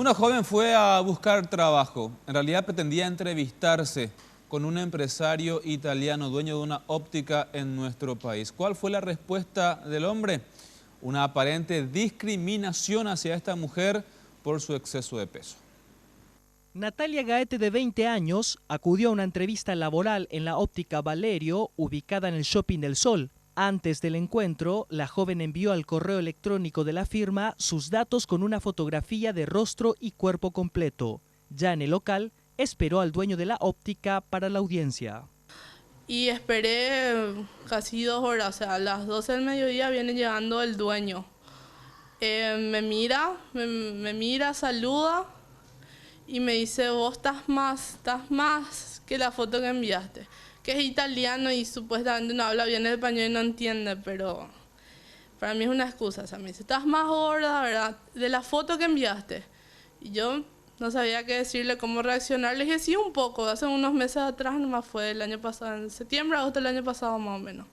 Una joven fue a buscar trabajo. En realidad pretendía entrevistarse con un empresario italiano, dueño de una óptica en nuestro país. ¿Cuál fue la respuesta del hombre? Una aparente discriminación hacia esta mujer por su exceso de peso. Natalia Gaete, de 20 años, acudió a una entrevista laboral en la óptica Valerio, ubicada en el Shopping del Sol. Antes del encuentro, la joven envió al correo electrónico de la firma sus datos con una fotografía de rostro y cuerpo completo. Ya en el local, esperó al dueño de la óptica para la audiencia. Y esperé casi 2 horas, o sea, a las 12 del mediodía viene llegando el dueño. Me mira, saluda y me dice: vos estás más que la foto que enviaste. Que es italiano y supuestamente no habla bien el español y no entiende, pero para mí es una excusa. O sea, me dice: estás más gorda, ¿verdad?, de la foto que enviaste. Y yo no sabía qué decirle, cómo reaccionar. Le dije: sí, un poco. Hace unos meses atrás, nomás fue el año pasado, en septiembre, agosto del año pasado más o menos.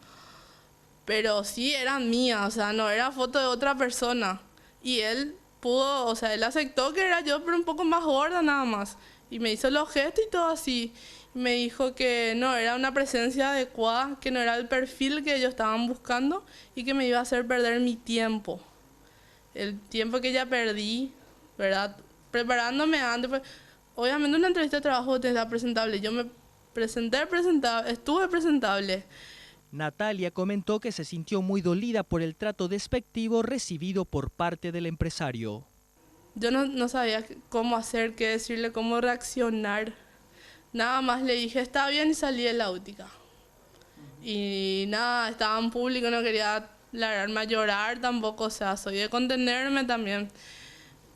Pero sí eran mías, o sea, no era foto de otra persona. Y él pudo, o sea, él aceptó que era yo, pero un poco más gorda nada más. Y me hizo los gestos y todo así. Me dijo que no era una presencia adecuada, que no era el perfil que ellos estaban buscando y que me iba a hacer perder mi tiempo. El tiempo que ya perdí, ¿verdad?, preparándome antes. Pues, obviamente una entrevista de trabajo te está presentable. Yo me presenté presentable, estuve presentable. Natalia comentó que se sintió muy dolida por el trato despectivo recibido por parte del empresario. Yo no sabía cómo hacer, qué decirle, cómo reaccionar. Nada más le dije: está bien, y salí de la óptica. Y nada, estaba en público, no quería largarme a llorar tampoco, o sea, soy de contenerme también.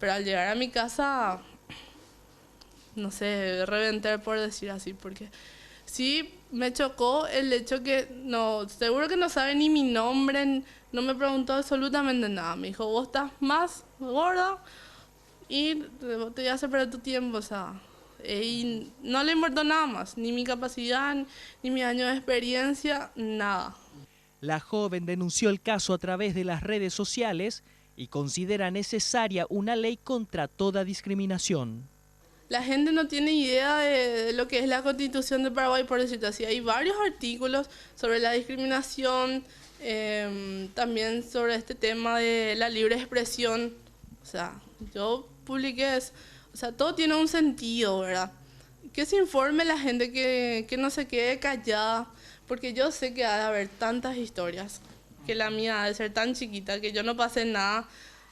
Pero al llegar a mi casa, no sé, reventé, por decir así, porque sí me chocó el hecho que no, seguro que no sabe ni mi nombre, no me preguntó absolutamente nada. Me dijo: vos estás más gorda y te voy a hacer perder tu tiempo, o sea. Y no le importó nada más, ni mi capacidad, ni mi año de experiencia, nada. La joven denunció el caso a través de las redes sociales y considera necesaria una ley contra toda discriminación. La gente no tiene idea de lo que es la Constitución de Paraguay, por decirlo así. Hay varios artículos sobre la discriminación, también sobre este tema de la libre expresión. O sea, yo publiqué eso. O sea, todo tiene un sentido, ¿verdad? Que se informe la gente, que no se quede callada, porque yo sé que ha de haber tantas historias, que la mía ha de ser tan chiquita, que yo no pasé nada.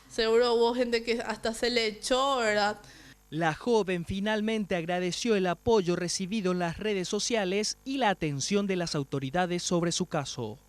Seguro hubo gente que hasta se le echó, ¿verdad? La joven finalmente agradeció el apoyo recibido en las redes sociales y la atención de las autoridades sobre su caso.